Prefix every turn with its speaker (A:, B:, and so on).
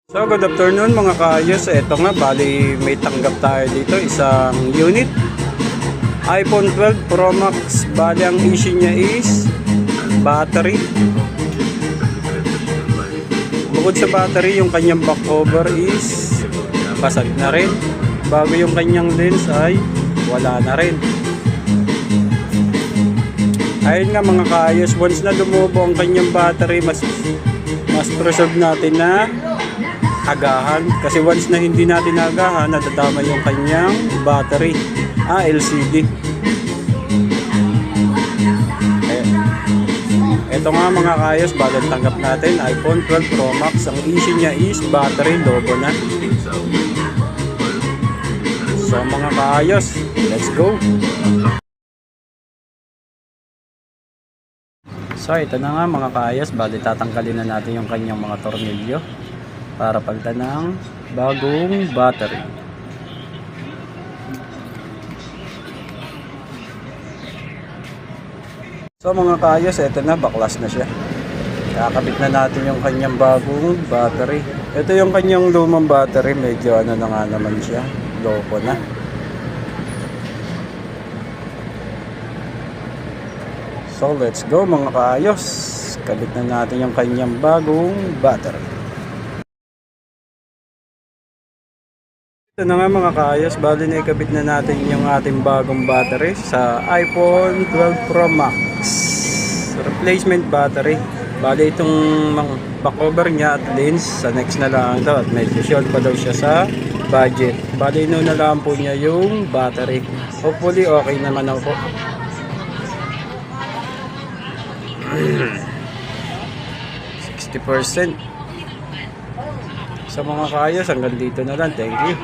A: So good afternoon mga kaayos. Ito nga, bali may tanggap tayo dito, isang unit iPhone 12 Pro Max. Bali ang issue niya is battery. Bukod sa battery, yung kanyang back cover is basag na rin. Bago yung kanyang lens ay wala na rin. Ayun nga mga kaayos, once na lumubo ang kanyang battery, mas preserve natin na agahan, kasi once na hindi natin agahan, natatama yung kanyang battery, LCD. Ito nga mga kaayos, bago tanggap natin iPhone 12 Pro Max. Ang issue niya is battery, lobo na. So mga kaayos, let's go. So ito na nga mga kaayos, bali tatanggalin na natin yung kanyang mga tornilyo para palitan ng bagong battery. So mga kaayos, ito na, baklas na siya. Kakabit na natin yung kanyang bagong battery. Ito yung kanyang lumang battery, medyo ano na nga naman siya, loko na. So let's go mga kaayos, kabit na natin yung kanyang bagong battery. Ito na nga mga kaayos, bali na ikabit na natin yung ating bagong battery sa iPhone 12 Pro Max. Replacement battery. Bali itong back cover niya at lens, sa next na lang ito, at medyo short pa daw siya sa budget. Bali na lang po niya yung battery. Hopefully okay naman ako. 60%. Sa mga kaayos, hanggang dito na lang. Thank you.